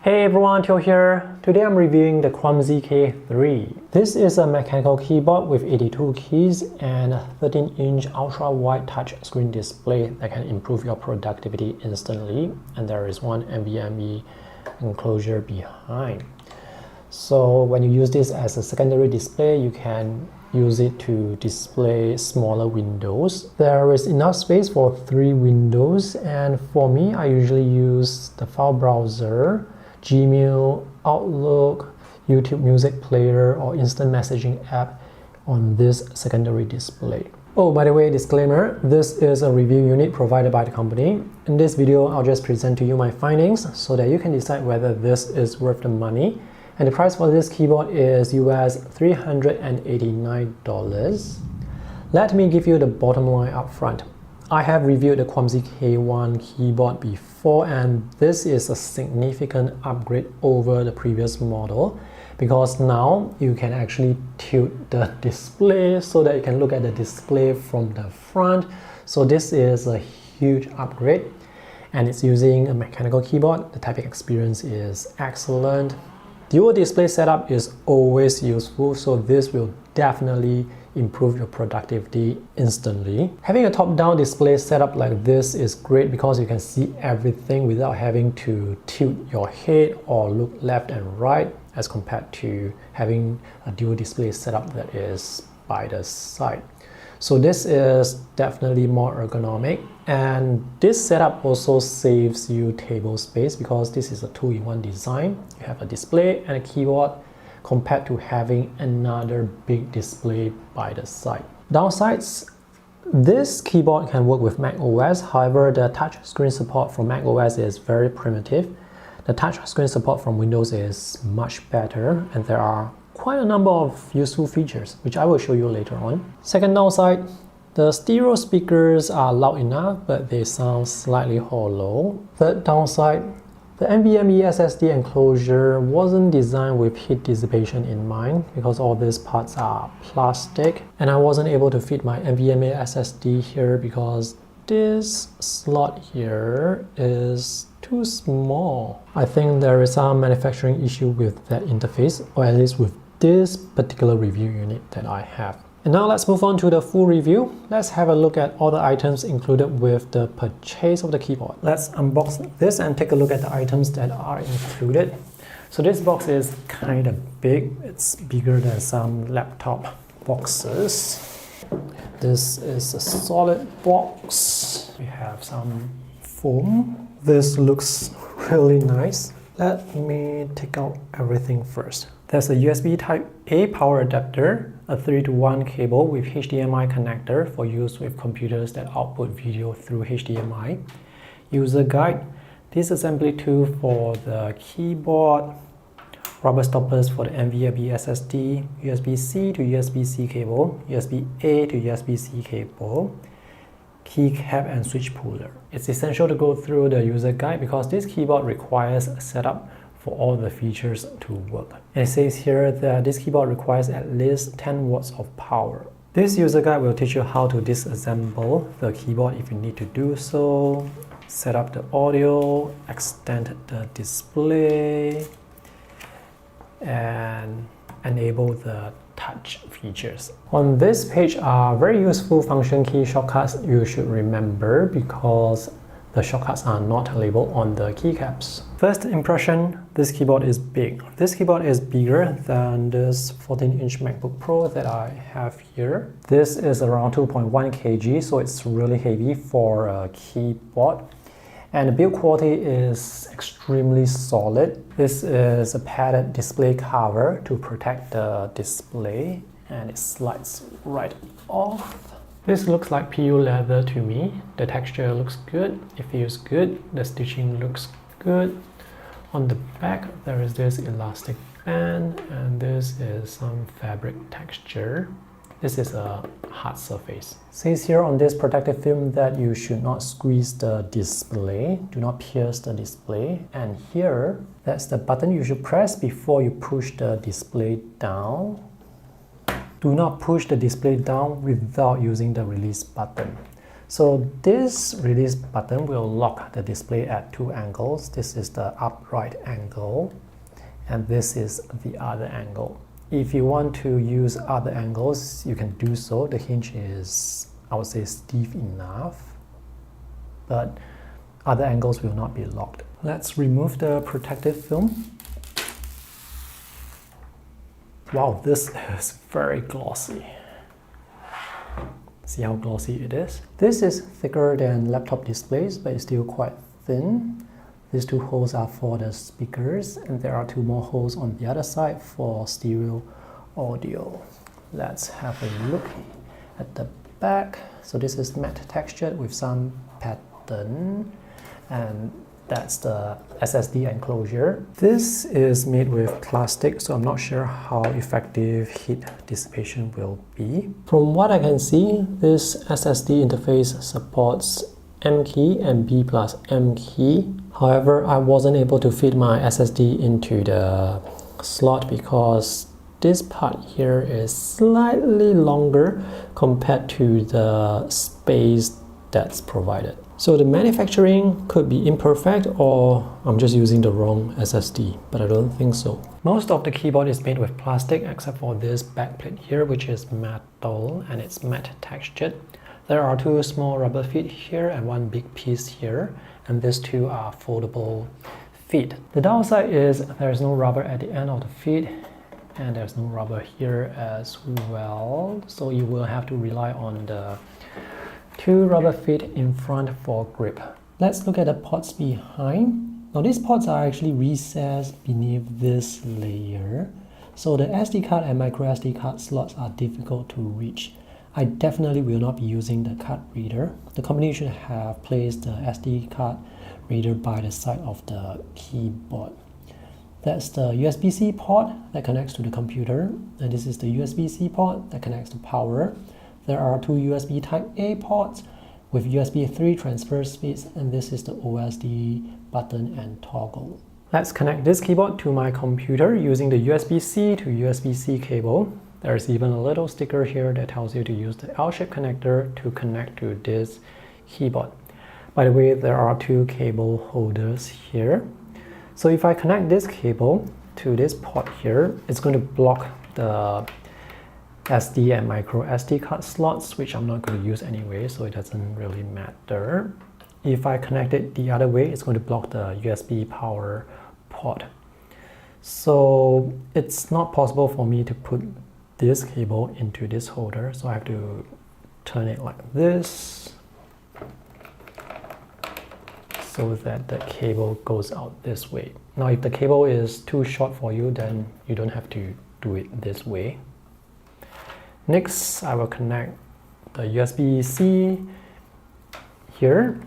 Hey everyone, Teo here. Today I'm reviewing the Kwumsy K3. This is a mechanical keyboard with 82 keys and a 13-inch ultra-wide touchscreen display that can improve your productivity instantly. And there is one NVMe enclosure behind. So when you use this as a secondary display, you can use it to display smaller windows. There is enough space for 3 windows, and for me, I usually use the file browser, Gmail, Outlook, YouTube music player, or instant messaging app on this secondary display. Oh, by the way, disclaimer, this is a review unit provided by the company. In this video, I'll just present to you my findings so that you can decide whether this is worth the money. And the price for this keyboard is US $389. Let me give you the bottom line up front. I have reviewed the Kwumsy K1 keyboard before, and this is a significant upgrade over the previous model because now you can actually tilt the display so that you can look at the display from the front. So this is a huge upgrade, and it's using a mechanical keyboard. The typing experience is excellent. Dual display setup is always useful, so this will definitely improve your productivity instantly. Having a top-down display setup like this is great because you can see everything without having to tilt your head or look left and right as compared to having a dual display setup that is by the side. So this is definitely more ergonomic, and this setup also saves you table space because this is a 2-in-1 design. You have a display and a keyboard compared to having another big display by the side. Downsides, this keyboard can work with Mac OS, however the touchscreen support from Mac OS is very primitive. The touchscreen support from Windows is much better, and there are quite a number of useful features, which I will show you later on. Second downside, the stereo speakers are loud enough, but they sound slightly hollow. Third downside, the NVMe SSD enclosure wasn't designed with heat dissipation in mind because all these parts are plastic, and I wasn't able to fit my NVMe SSD here because this slot here is too small. I think there is some manufacturing issue with that interface, or at least with this particular review unit that I have. And now let's move on to the full review. Let's have a look at all the items included with the purchase of the keyboard. Let's unbox this and take a look at the items that are included. So this box is kind of big. It's bigger than some laptop boxes. This is a solid box. We have some foam. This looks really nice. Let me take out everything first. There's a USB Type-A power adapter, a 3-to-1 cable with HDMI connector for use with computers that output video through HDMI, user guide, disassembly tool for the keyboard, rubber stoppers for the NVMe SSD, USB-C to USB-C cable, USB-A to USB-C cable, keycap and switch puller. It's essential to go through the user guide because this keyboard requires a setup for all the features to work. And it says here that this keyboard requires at least 10 watts of power. This user guide will teach you how to disassemble the keyboard if you need to do so, set up the audio, extend the display, and enable the touch features. On this page are very useful function key shortcuts you should remember because the shortcuts are not labeled on the keycaps. First impression, this keyboard is big. This keyboard is bigger than this 14-inch MacBook Pro that I have here. This is around 2.1 kg, so it's really heavy for a keyboard. And the build quality is extremely solid. This is a padded display cover to protect the display, and it slides right off. This looks like PU leather to me. The texture looks good, it feels good, the stitching looks good. On the back there is this elastic band, and this is some fabric texture. This is a hard surface. It says here on this protective film that you should not squeeze the display, do not pierce the display. And here, that's the button you should press before you push the display down. Do not push the display down without using the release button. So this release button will lock the display at 2 angles. This is the upright angle, and this is the other angle. If you want to use other angles, you can do so. The hinge is, I would say, stiff enough, but other angles will not be locked. Let's remove the protective film. Wow, this is very glossy. See how glossy it is? This is thicker than laptop displays, but it's still quite thin. These 2 holes are for the speakers, and there are 2 more holes on the other side for stereo audio. Let's have a look at the back. So this is matte textured with some pattern, and that's the SSD enclosure. This is made with plastic, so I'm not sure how effective heat dissipation will be. From what I can see, this SSD interface supports M key and B plus M key. However, I wasn't able to fit my SSD into the slot because this part here is slightly longer compared to the space that's provided. So the manufacturing could be imperfect, or I'm just using the wrong SSD, but I don't think so. Most of the keyboard is made with plastic except for this backplate here, which is metal and it's matte textured. There are 2 small rubber feet here and 1 big piece here, and these 2 are foldable feet. The downside is there's no rubber at the end of the feet, and there's no rubber here as well, so you will have to rely on the 2 rubber feet in front for grip. Let's look at the ports behind. Now these ports are actually recessed beneath this layer, so the SD card and micro SD card slots are difficult to reach. I definitely will not be using the card reader. The company should have placed the SD card reader by the side of the keyboard. That's the USB-C port that connects to the computer, and this is the USB-C port that connects to power. There are 2 USB Type-A ports with USB 3 transfer speeds, and this is the OSD button and toggle. Let's connect this keyboard to my computer using the USB-C to USB-C cable. There's even a little sticker here that tells you to use the L-shaped connector to connect to this keyboard. By the way, there are 2 cable holders here. So if I connect this cable to this port here, it's going to block the SD and micro SD card slots, which I'm not going to use anyway, so it doesn't really matter. If I connect it the other way, it's going to block the USB power port. So it's not possible for me to put this cable into this holder, so I have to turn it like this so that the cable goes out this way. Now if the cable is too short for you, then you don't have to do it this way. Next, I will connect the USB-C here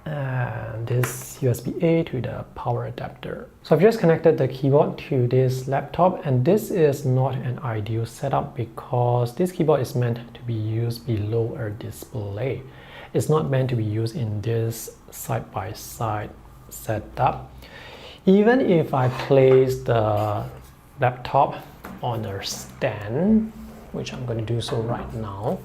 and this USB-A to the power adapter. So I've just connected the keyboard to this laptop, and this is not an ideal setup because this keyboard is meant to be used below a display. It's not meant to be used in this side-by-side setup. Even if I place the laptop on a stand, which I'm going to do so right now,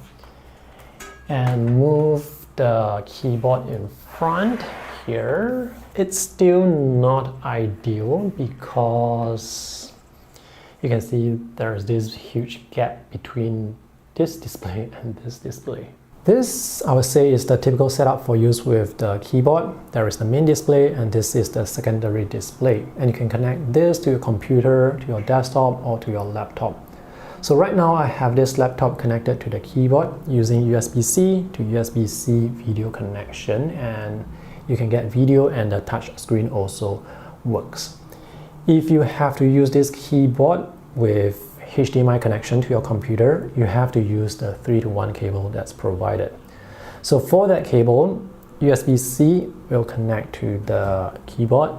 and move the keyboard in front here, it's still not ideal because you can see there's this huge gap between this display and this display. This, I would say, is the typical setup for use with the keyboard. There is the main display, and this is the secondary display, and you can connect this to your computer, to your desktop, or to your laptop. So right now I have this laptop connected to the keyboard using USB-C to USB-C video connection, and you can get video, and the touch screen also works. If you have to use this keyboard with HDMI connection to your computer, you have to use the 3-to-1 cable that's provided. So for that cable, USB-C will connect to the keyboard,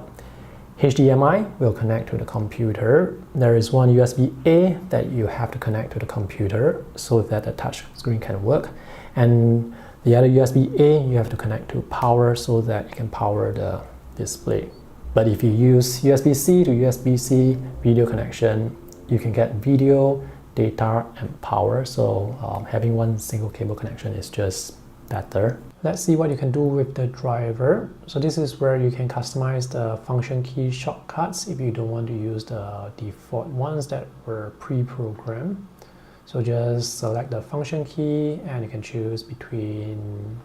HDMI will connect to the computer. There is one USB-A that you have to connect to the computer so that the touch screen can work, and the other USB-A you have to connect to power so that you can power the display. But if you use USB-C to USB-C video connection, you can get video, data, and power, so having one single cable connection is just better. Let's see what you can do with the driver. So this is where you can customize the function key shortcuts if you don't want to use the default ones that were pre-programmed. So just select the function key and you can choose between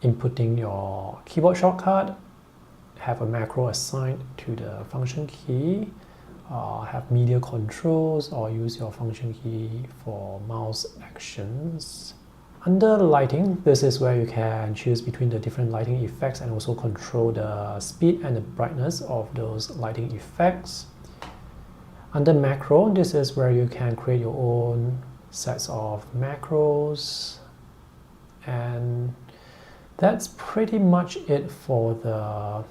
inputting your keyboard shortcut, have a macro assigned to the function key, have media controls, or use your function key for mouse actions. Under lighting, this is where you can choose between the different lighting effects and also control the speed and the brightness of those lighting effects. Under macro, this is where you can create your own sets of macros, and that's pretty much it for the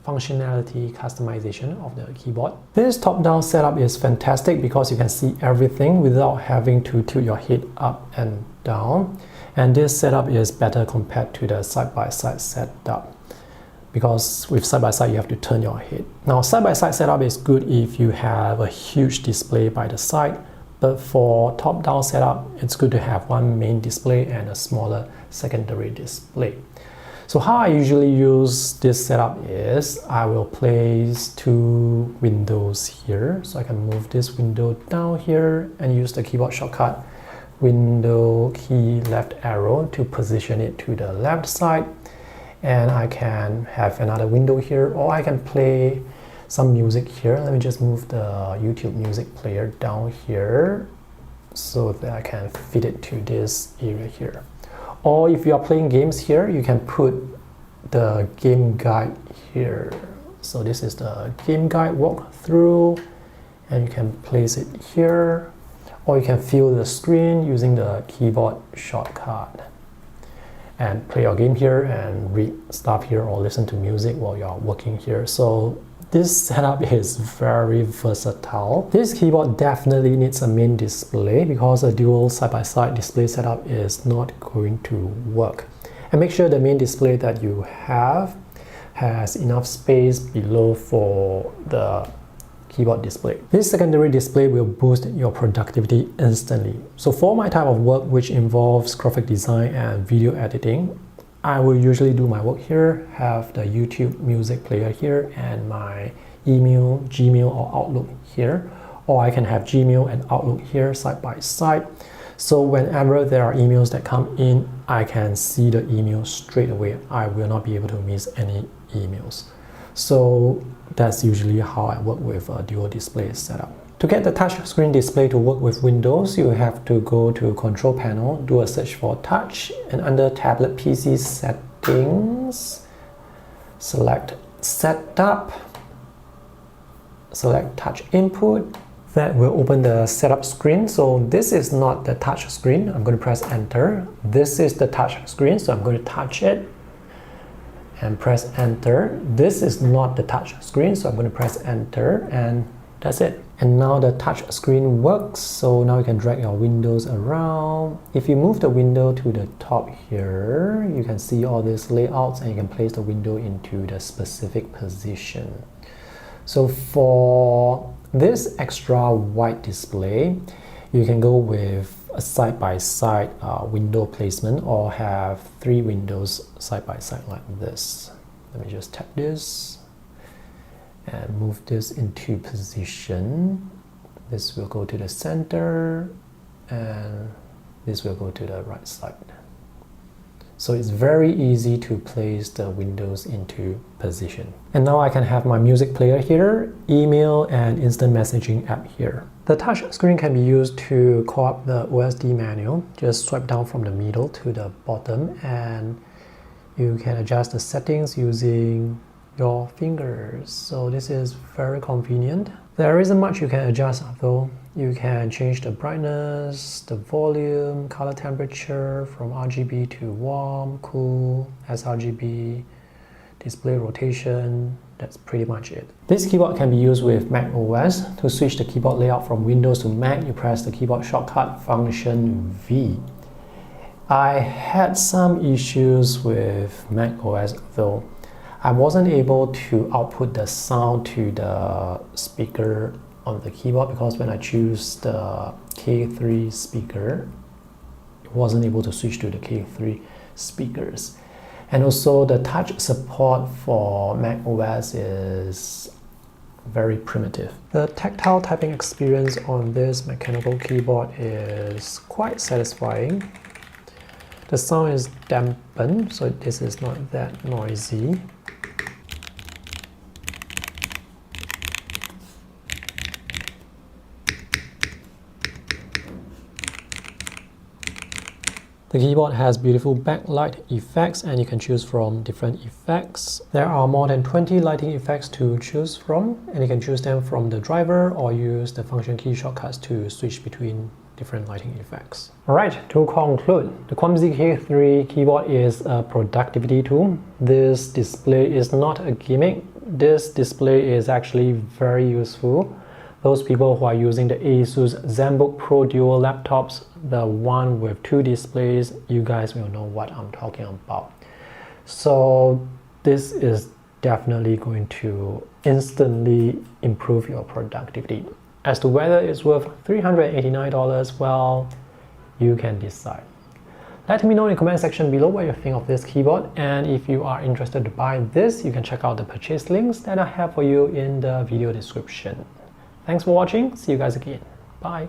functionality customization of the keyboard. This top-down setup is fantastic because you can see everything without having to tilt your head up and down. And this setup is better compared to the side-by-side setup, because with side-by-side you have to turn your head. Now side-by-side setup is good if you have a huge display by the side, but for top-down setup it's good to have one main display and a smaller secondary display. So how I usually use this setup is I will place two windows here. So I can move this window down here and use the keyboard shortcut window key left arrow to position it to the left side. And I can have another window here, or I can play some music here. Let me just move the YouTube music player down here so that I can fit it to this area here. Or if you are playing games here, you can put the game guide here. So this is the game guide walkthrough, and you can place it here, or you can fill the screen using the keyboard shortcut and play your game here and read stuff here or listen to music while you're working here. So this setup is very versatile. This keyboard definitely needs a main display because a dual side-by-side display setup is not going to work. And make sure the main display that you have has enough space below for the keyboard display. This secondary display will boost your productivity instantly. So for my type of work, which involves graphic design and video editing, I will usually do my work here, have the YouTube music player here, and my email, Gmail or Outlook here. Or I can have Gmail and Outlook here side by side. So whenever there are emails that come in, I can see the email straight away. I will not be able to miss any emails. So that's usually how I work with a dual display setup. To get the touchscreen display to work with Windows, you have to go to Control Panel, do a search for Touch, and under Tablet PC Settings, select Setup, select Touch Input. That will open the setup screen. So this is not the touch screen. I'm going to press Enter. This is the touch screen, so I'm going to touch it and press Enter. This is not the touch screen, so I'm going to press Enter, and that's it. And now the touch screen works, so now you can drag your windows around. If you move the window to the top here, you can see all these layouts and you can place the window into the specific position. So for this extra wide display, you can go with a side-by-side window placement or have three windows side-by-side like this. Let me just tap this and move this into position. This will go to the center and this will go to the right side. So it's very easy to place the windows into position. And now I can have my music player here, email and instant messaging app here. The touch screen can be used to call up the OSD menu. Just swipe down from the middle to the bottom and you can adjust the settings using your fingers. So this is very convenient. There isn't much you can adjust though. You can change the brightness, the volume, color temperature from RGB to warm, cool, sRGB, display rotation. That's pretty much it. This keyboard can be used with Mac OS. To switch the keyboard layout from Windows to Mac, you press the keyboard shortcut function V. I had some issues with Mac OS though. I wasn't able to output the sound to the speaker on the keyboard because when I choose the K3 speaker, it wasn't able to switch to the K3 speakers. And also the touch support for Mac OS is very primitive. The tactile typing experience on this mechanical keyboard is quite satisfying. The sound is dampened, so this is not that noisy. The keyboard has beautiful backlight effects and you can choose from different effects. There are more than 20 lighting effects to choose from and you can choose them from the driver or use the function key shortcuts to switch between different lighting effects. Alright, to conclude, the Kwumsy K3 keyboard is a productivity tool. This display is not a gimmick. This display is actually very useful. Those people who are using the Asus ZenBook Pro Duo laptops, the one with 2 displays, you guys will know what I'm talking about. So this is definitely going to instantly improve your productivity. As to whether it's worth $389, well, you can decide. Let me know in the comment section below what you think of this keyboard, and if you are interested to buy this, you can check out the purchase links that I have for you in the video description. Thanks for watching. See you guys again. Bye.